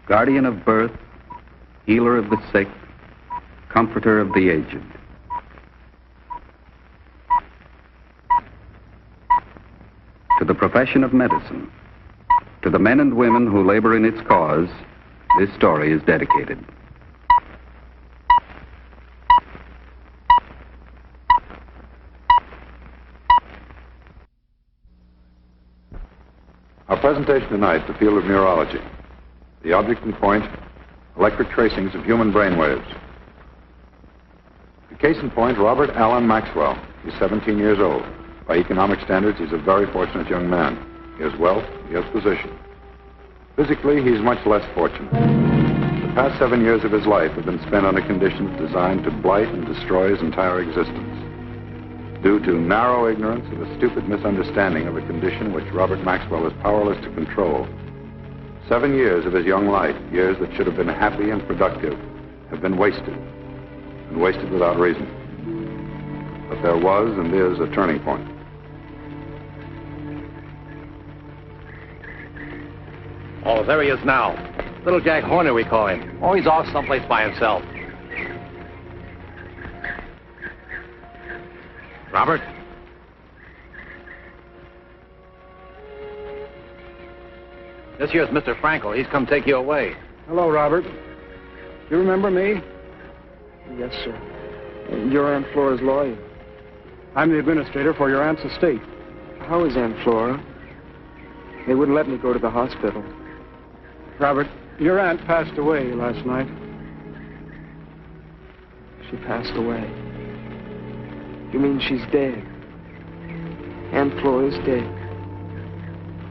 guardian of birth, healer of the sick, comforter of the aged. To the profession of medicine, to the men and women who labor in its cause, this story is dedicated. Our presentation tonight, the field of neurology. The object in point, electric tracings of human brainwaves. The case in point, Robert Allen Maxwell. He's 17 years old. By economic standards, he's a very fortunate young man. He has wealth, he has position. Physically, he's much less fortunate. The past 7 years of his life have been spent under conditions designed to blight and destroy his entire existence. Due to narrow ignorance and a stupid misunderstanding of a condition which Robert Maxwell is powerless to control. 7 years of his young life, years that should have been happy and productive, have been wasted, and wasted without reason. But there was and is a turning point. Oh, there he is now. Little Jack Horner, we call him. Oh, he's off someplace by himself. Robert? This here's Mr. Frankel. He's come take you away. Hello, Robert. You remember me? Yes, sir. You're Aunt Flora's lawyer. I'm the administrator for your aunt's estate. How is Aunt Flora? They wouldn't let me go to the hospital. Robert, your aunt passed away last night. She passed away. You mean she's dead? Aunt Flora's dead.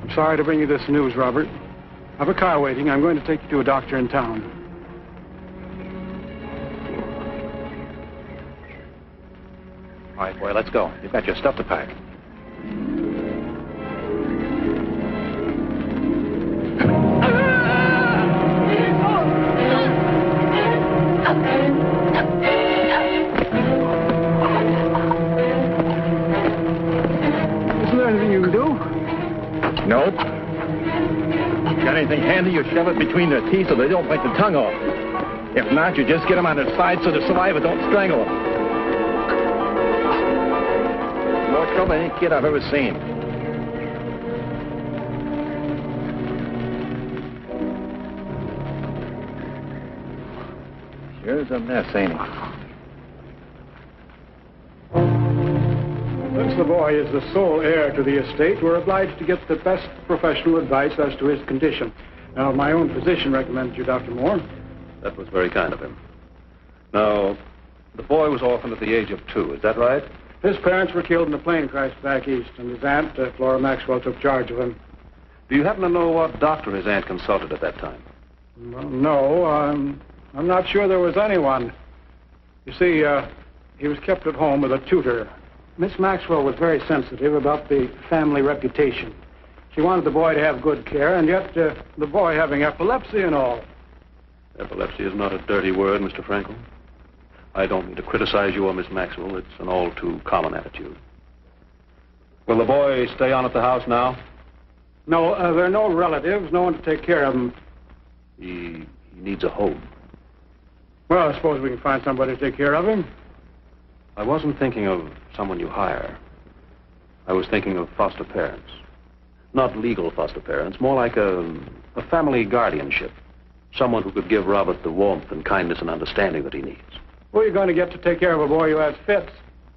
I'm sorry to bring you this news, Robert. I have a car waiting. I'm going to take you to a doctor in town. All right, boy, let's go. You've got your stuff to pack. Nope. Got anything handy, you shove it between their teeth so they don't bite the tongue off. If not, you just get them on their side so the saliva don't strangle them. More trouble than any kid I've ever seen. Sure is a mess, ain't it? Since the boy is the sole heir to the estate, we're obliged to get the best professional advice as to his condition. Now, my own physician recommended you, Dr. Moore. That was very kind of him. Now, the boy was orphaned at the age of 2, is that right? His parents were killed in a plane crash back east, and his aunt, Flora Maxwell, took charge of him. Do you happen to know what doctor his aunt consulted at that time? Well, no, I'm not sure there was anyone. You see, he was kept at home with a tutor. Miss Maxwell was very sensitive about the family reputation. She wanted the boy to have good care, and yet the boy having epilepsy and all. Epilepsy is not a dirty word, Mr. Frankel. I don't mean to criticize you or Miss Maxwell. It's an all too common attitude. Will the boy stay on at the house now? No, there are no relatives, no one to take care of him. He needs a home. Well, I suppose we can find somebody to take care of him. I wasn't thinking of someone you hire. I was thinking of foster parents. Not legal foster parents, more like a family guardianship. Someone who could give Robert the warmth and kindness and understanding that he needs. Who are you going to get to take care of a boy who has fits?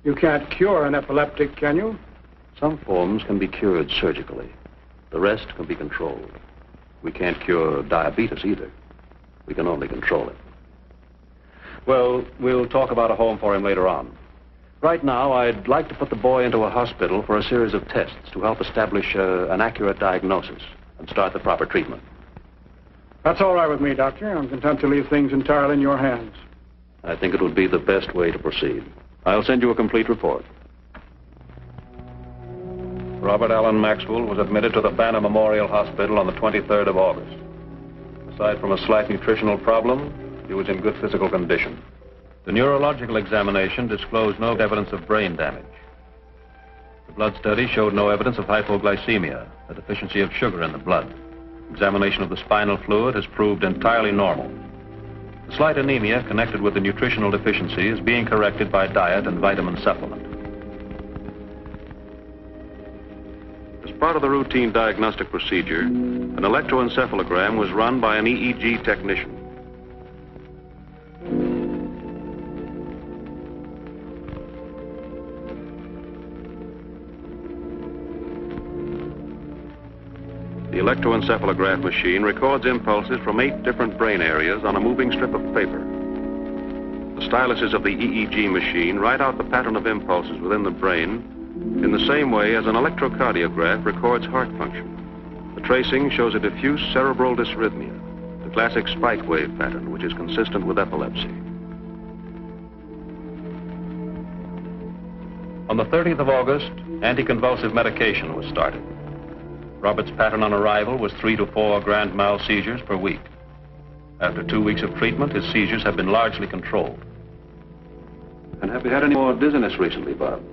You can't cure an epileptic, can you? Some forms can be cured surgically. The rest can be controlled. We can't cure diabetes either. We can only control it. Well, we'll talk about a home for him later on. Right now, I'd like to put the boy into a hospital for a series of tests to help establish an accurate diagnosis and start the proper treatment. That's all right with me, Doctor. I'm content to leave things entirely in your hands. I think it would be the best way to proceed. I'll send you a complete report. Robert Allen Maxwell was admitted to the Banner Memorial Hospital on the 23rd of August. Aside from a slight nutritional problem, he was in good physical condition. The neurological examination disclosed no evidence of brain damage. The blood study showed no evidence of hypoglycemia, a deficiency of sugar in the blood. Examination of the spinal fluid has proved entirely normal. The slight anemia connected with the nutritional deficiency is being corrected by diet and vitamin supplement. As part of the routine diagnostic procedure, an electroencephalogram was run by an EEG technician. The electroencephalograph machine records impulses from 8 different brain areas on a moving strip of paper. The styluses of the EEG machine write out the pattern of impulses within the brain in the same way as an electrocardiograph records heart function. The tracing shows a diffuse cerebral dysrhythmia, the classic spike wave pattern, which is consistent with epilepsy. On the 30th of August, anticonvulsive medication was started. Robert's pattern on arrival was 3 to 4 grand mal seizures per week. After 2 weeks of treatment, his seizures have been largely controlled. And have you had any more dizziness recently, Bob?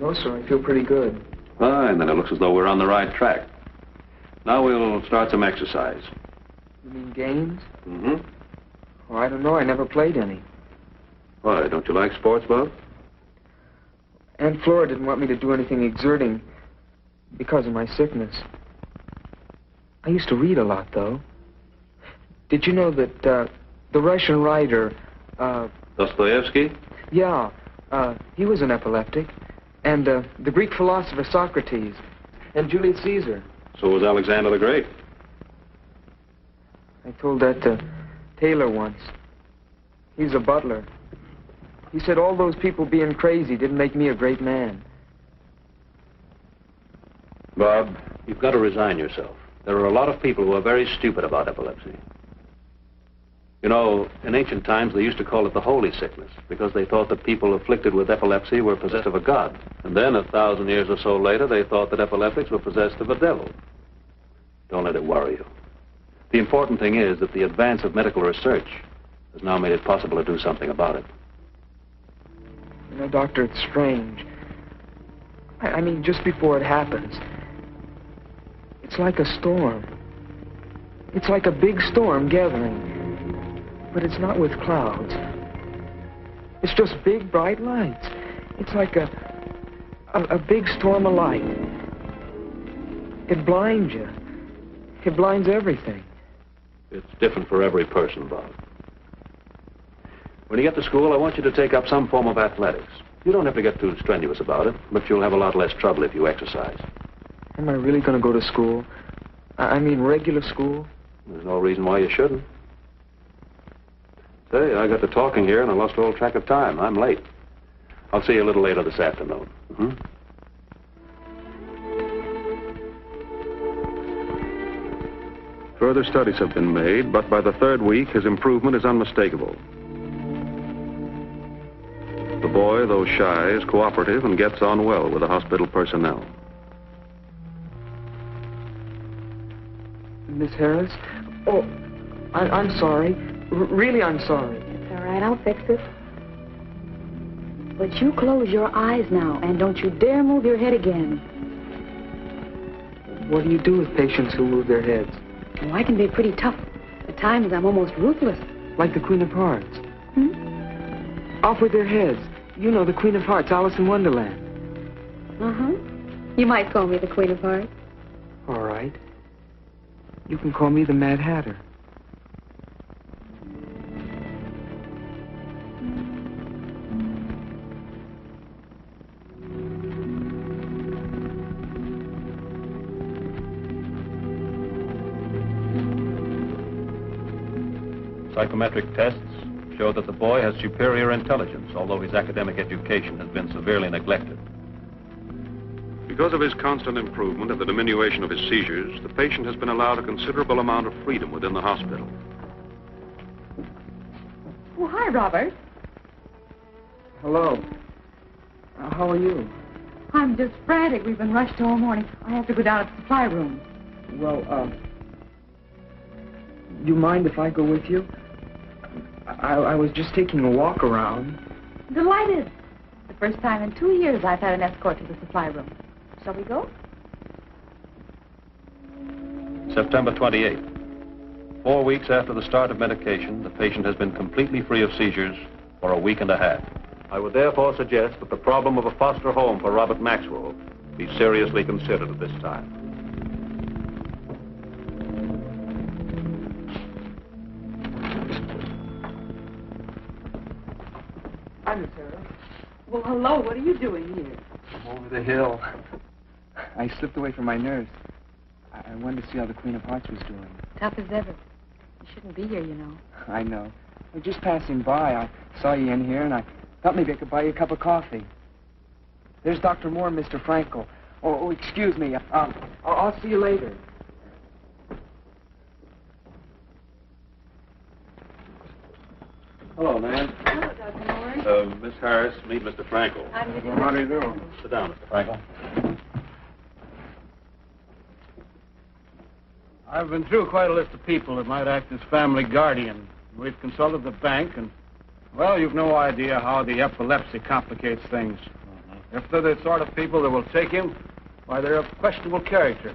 No, sir. I feel pretty good. Fine, then it looks as though we're on the right track. Now we'll start some exercise. You mean games? Mm-hmm. Oh, I don't know. I never played any. Why, don't you like sports, Bob? Aunt Flora didn't want me to do anything exerting because of my sickness. I used to read a lot, though. Did you know that the Russian writer, Dostoevsky? Yeah, he was an epileptic. And the Greek philosopher Socrates. And Julius Caesar. So was Alexander the Great. I told that to Taylor once. He's a butler. He said all those people being crazy didn't make me a great man. Bob, you've got to resign yourself. There are a lot of people who are very stupid about epilepsy. You know, in ancient times, they used to call it the holy sickness because they thought that people afflicted with epilepsy were possessed of a god. And then, 1,000 years or so later, they thought that epileptics were possessed of a devil. Don't let it worry you. The important thing is that the advance of medical research has now made it possible to do something about it. You know, Doctor, it's strange. I mean, just before it happens, it's like a storm. It's like a big storm gathering. But it's not with clouds. It's just big, bright lights. It's like a big storm of light. It blinds you. It blinds everything. It's different for every person, Bob. When you get to school, I want you to take up some form of athletics. You don't have to get too strenuous about it, but you'll have a lot less trouble if you exercise. Am I really going to go to school? I mean, regular school? There's no reason why you shouldn't. Say, I got to talking here and I lost all track of time. I'm late. I'll see you a little later this afternoon. Mm-hmm. Further studies have been made, but by the 3rd week, his improvement is unmistakable. The boy, though shy, is cooperative and gets on well with the hospital personnel. Miss Harris? Oh, I'm sorry. Really, I'm sorry. It's all right. I'll fix it. But you close your eyes now, and don't you dare move your head again. What do you do with patients who move their heads? Oh, I can be pretty tough. At times, I'm almost ruthless. Like the Queen of Hearts. Hmm? Off with their heads. You know, the Queen of Hearts, Alice in Wonderland. Uh-huh. You might call me the Queen of Hearts. All right. You can call me the Mad Hatter. Psychometric tests show that the boy has superior intelligence, although his academic education has been severely neglected. Because of his constant improvement and the diminution of his seizures, the patient has been allowed a considerable amount of freedom within the hospital. Oh, hi, Robert. Hello. How are you? I'm just frantic. We've been rushed all morning. I have to go down to the supply room. Well, you mind if I go with you? I was just taking a walk around. Delighted. The first time in 2 years I've had an escort to the supply room. Shall we go? September 28th. 4 weeks after the start of medication, the patient has been completely free of seizures for a week and a half. I would therefore suggest that the problem of a foster home for Robert Maxwell be seriously considered at this time. Hi, Miss Harris. Well, hello. What are you doing here? I'm over the hill. I slipped away from my nurse. I wanted to see how the Queen of Hearts was doing. Tough as ever. You shouldn't be here, you know. I know. Well, just passing by, I saw you in here, and I thought maybe I could buy you a cup of coffee. There's Dr. Moore and Mr. Frankel. Oh, excuse me. I'll see you later. Hello, Nan. Hello, Dr. Moore. Miss Harris, meet Mr. Frankel. How do you do? How do you do? Sit down, Mr. Frankel. I've been through quite a list of people that might act as family guardian. We've consulted the bank, and, well, you've no idea how the epilepsy complicates things. If they're the sort of people that will take him, why, they're of questionable character.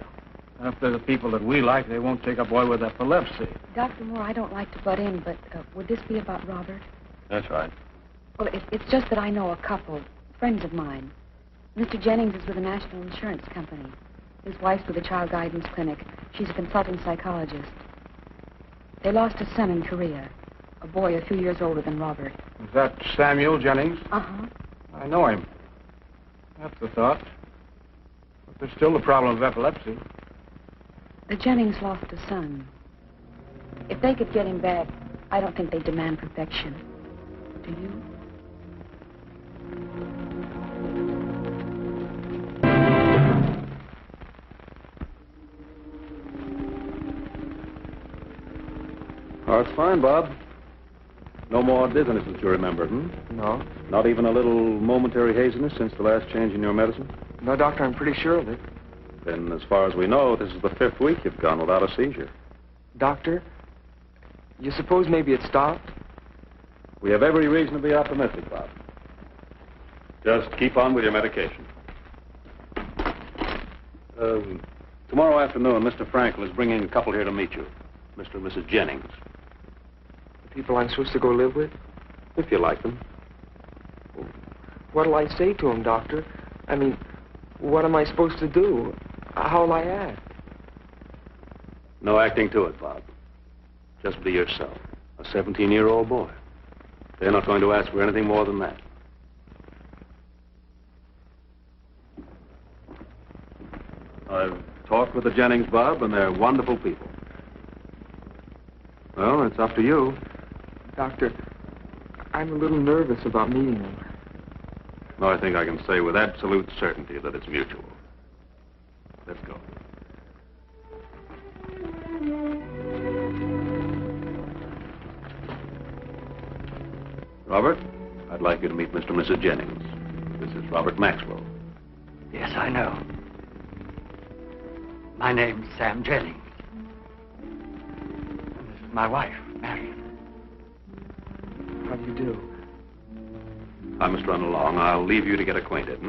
And if they're the people that we like, they won't take a boy with epilepsy. Dr. Moore, I don't like to butt in, but would this be about Robert? That's right. Well, it's just that I know a couple, friends of mine. Mr. Jennings is with a national insurance company. His wife's with a child guidance clinic. She's a consultant psychologist. They lost a son in Korea, a boy a few years older than Robert. Is that Samuel Jennings? Uh-huh. I know him. That's the thought. But there's still the problem of epilepsy. The Jennings lost a son. If they could get him back, I don't think they'd demand perfection. Do you? Oh, it's fine, Bob. No more dizziness that you remember, No. Not even a little momentary haziness since the last change in your medicine? No, Doctor, I'm pretty sure of it. Then, as far as we know, this is the 5th week you've gone without a seizure. Doctor, you suppose maybe it stopped? We have every reason to be optimistic, Bob. Just keep on with your medication. Tomorrow afternoon, Mr. Frankel is bringing a couple here to meet you. Mr. and Mrs. Jennings. The people I'm supposed to go live with? If you like them. What'll I say to them, Doctor? I mean, what am I supposed to do? How'll I act? No acting to it, Bob. Just be yourself. A 17-year-old boy. They're not going to ask for anything more than that. I've talked with the Jennings, Bob, and they're wonderful people. Well, it's up to you. Doctor, I'm a little nervous about meeting them. No, I think I can say with absolute certainty that it's mutual. Let's go. Robert, I'd like you to meet Mr. and Mrs. Jennings. This is Robert Maxwell. Yes, I know. My name's Sam Jennings. And this is my wife, Marion. How do you do? I must run along. I'll leave you to get acquainted,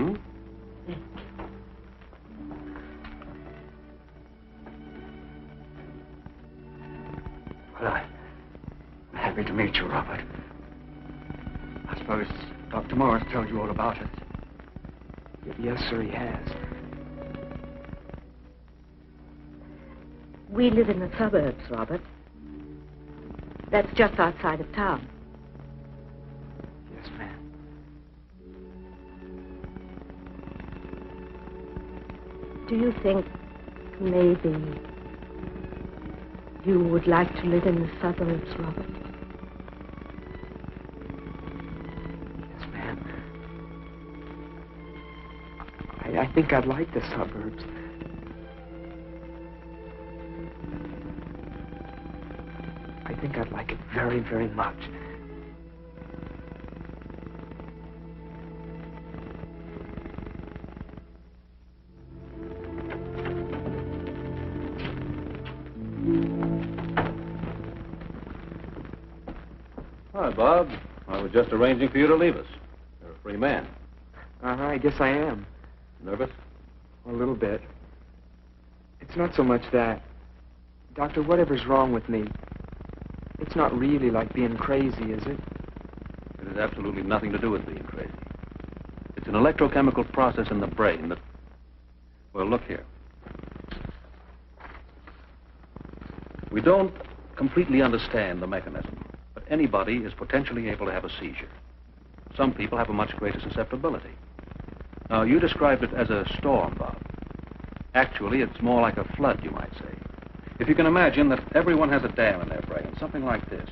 Well, I'm happy to meet you, Robert. I suppose Dr. Morris told you all about it. Yes, sir, he has. We live in the suburbs, Robert. That's just outside of town. Yes, ma'am. Do you think maybe you would like to live in the suburbs, Robert? Yes, ma'am. I think I'd like the suburbs. I think I'd like it very, very much. Hi, Bob. I was just arranging for you to leave us. You're a free man. I guess I am. Nervous? A little bit. It's not so much that. Doctor, whatever's wrong with me, it's not really like being crazy, is it? It has absolutely nothing to do with being crazy. It's an electrochemical process in the brain that... Well, look here. We don't completely understand the mechanism, but anybody is potentially able to have a seizure. Some people have a much greater susceptibility. Now, you described it as a storm, Bob. Actually, it's more like a flood, you might say. If you can imagine that everyone has a dam in their brain, something like this.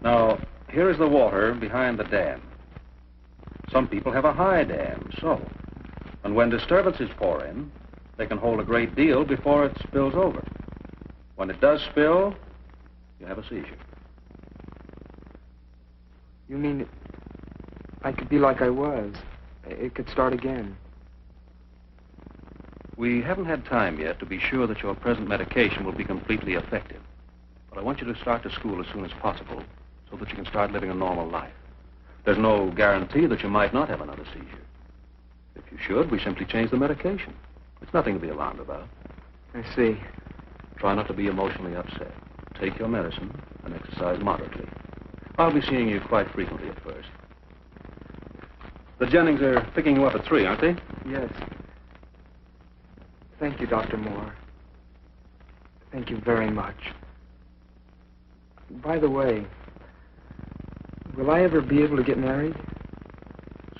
Now, here is the water behind the dam. Some people have a high dam, so. And when disturbances pour in, they can hold a great deal before it spills over. When it does spill, you have a seizure. You mean I could be like I was? It could start again? We haven't had time yet to be sure that your present medication will be completely effective. But I want you to start to school as soon as possible so that you can start living a normal life. There's no guarantee that you might not have another seizure. If you should, we simply change the medication. It's nothing to be alarmed about. I see. Try not to be emotionally upset. Take your medicine and exercise moderately. I'll be seeing you quite frequently at first. The Jennings are picking you up at 3, aren't they? Yes. Thank you, Dr. Moore. Thank you very much. By the way, will I ever be able to get married?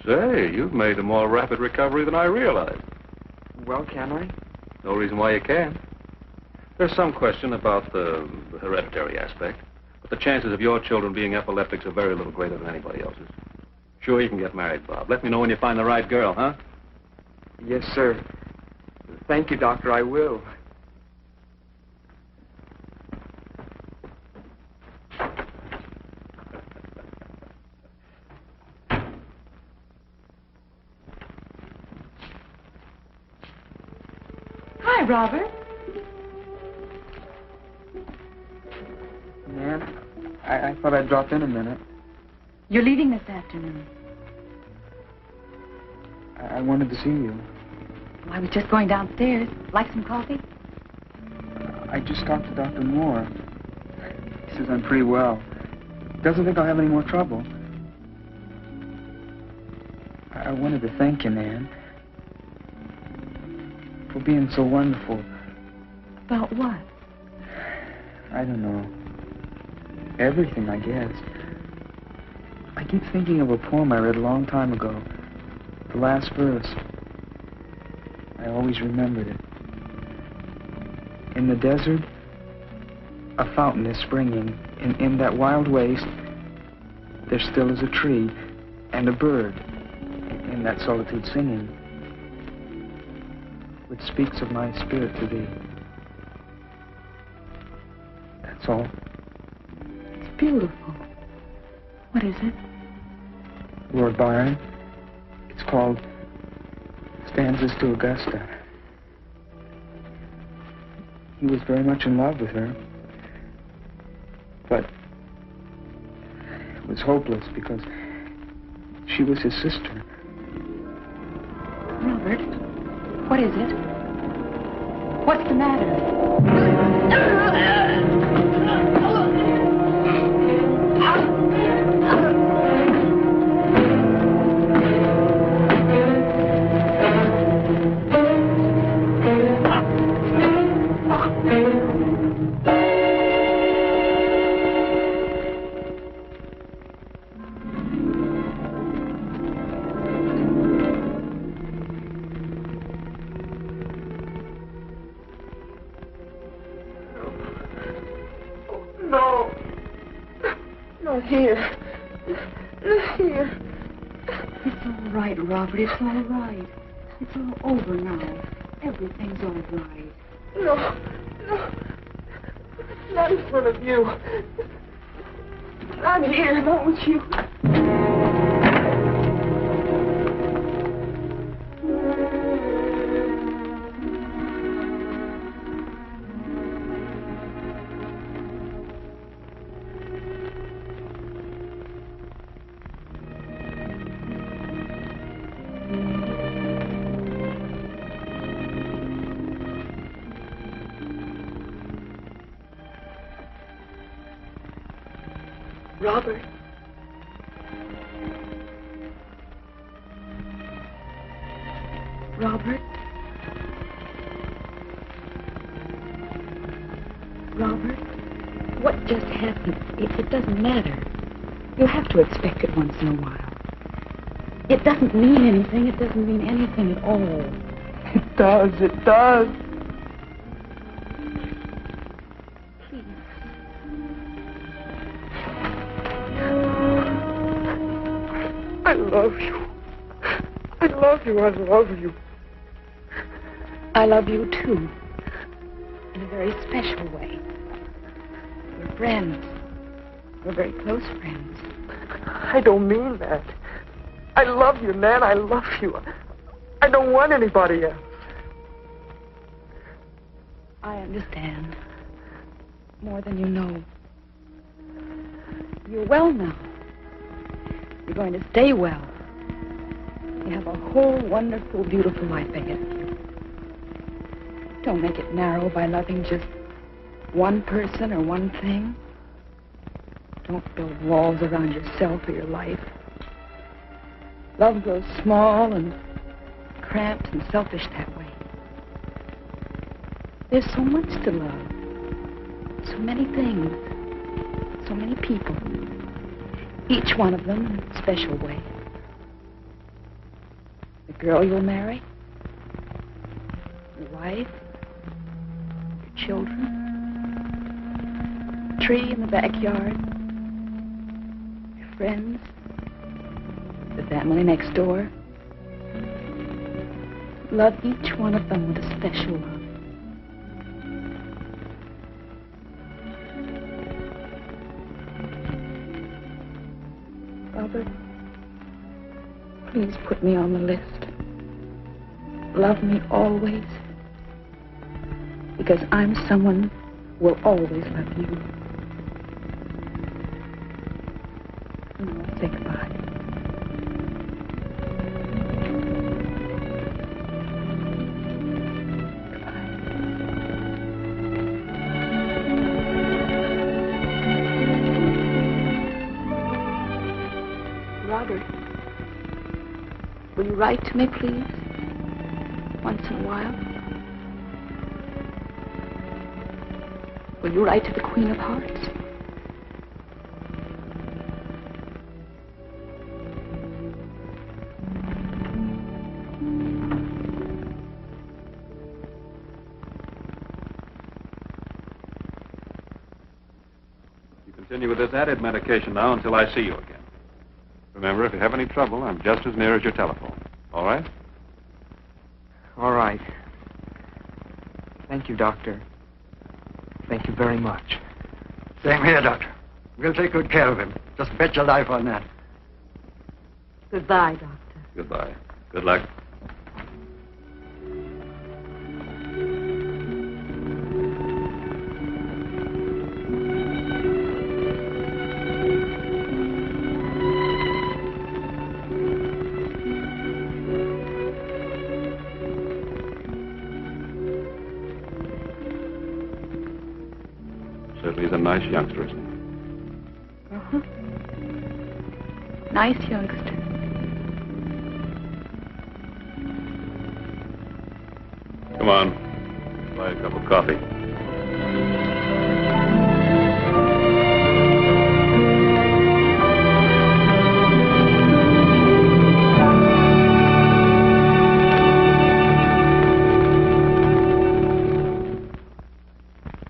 Say, you've made a more rapid recovery than I realized. Well, can I? No reason why you can't. There's some question about the hereditary aspect, but the chances of your children being epileptics are very little greater than anybody else's. Sure, you can get married, Bob. Let me know when you find the right girl, huh? Yes, sir. Thank you, Doctor. I will. Hi, Robert. Ma'am, I thought I'd drop in a minute. You're leaving this afternoon. I wanted to see you. Well, I was just going downstairs. Like some coffee? I just talked to Dr. Moore. He says I'm pretty well. Doesn't think I'll have any more trouble. I wanted to thank you, Nan, for being so wonderful. About what? I don't know. Everything, I guess. I keep thinking of a poem I read a long time ago. The last verse. I always remembered it. In the desert, a fountain is springing. In that wild waste, there still is a tree and a bird in that solitude singing, which speaks of my spirit to thee. That's all. It's beautiful. What is it? Lord Byron. It's called Stanzas to Augusta. He was very much in love with her, but it was hopeless because she was his sister. Robert, what is it? What's the matter? Here. Here. It's all right, Robert. It's all right. It's all over now. Everything's all right. No. Not in front of you. Not here, not with you. Robert. Robert? Robert? What just happened? It doesn't matter. You have to expect it once in a while. It doesn't mean anything. It doesn't mean anything at all. It does. It does. Please. I love you. I love you. I love you. I love you, too. In a very special way. We're friends. We're very close friends. I don't mean that. I love you, Nan. I love you. I don't want anybody else. I understand. More than you know. You're well now. You're going to stay well. You have a whole wonderful, beautiful life ahead of you. Don't make it narrow by loving just one person or one thing. Don't build walls around yourself or your life. Love grows small and cramped and selfish that way. There's so much to love. So many things. So many people. Each one of them in a special way. The girl you'll marry. Your wife. Your children. The tree in the backyard. Your friends. The family next door. Love each one of them with a special love. Robert, please put me on the list. Love me always. Because I'm someone who will always love you. And I'll say goodbye. Will you write to me, please? Once in a while? Will you write to the Queen of Hearts? You continue with this added medication now until I see you again. Remember, if you have any trouble, I'm just as near as your telephone. All right? All right. Thank you, Doctor. Thank you very much. Same here, Doctor. We'll take good care of him. Just bet your life on that. Goodbye, Doctor. Goodbye. Good luck. Certainly he's a nice youngster, isn't he? Uh-huh. Nice youngster. Come on. Buy a cup of coffee.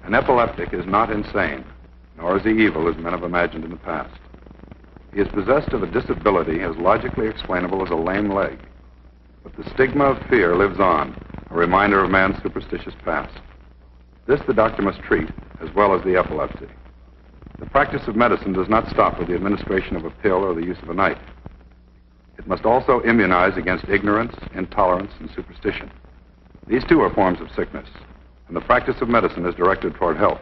An epileptic is not insane, nor is he evil as men have imagined in the past. He is possessed of a disability as logically explainable as a lame leg. But the stigma of fear lives on, a reminder of man's superstitious past. This the doctor must treat, as well as the epilepsy. The practice of medicine does not stop with the administration of a pill or the use of a knife. It must also immunize against ignorance, intolerance, and superstition. These too are forms of sickness, and the practice of medicine is directed toward health.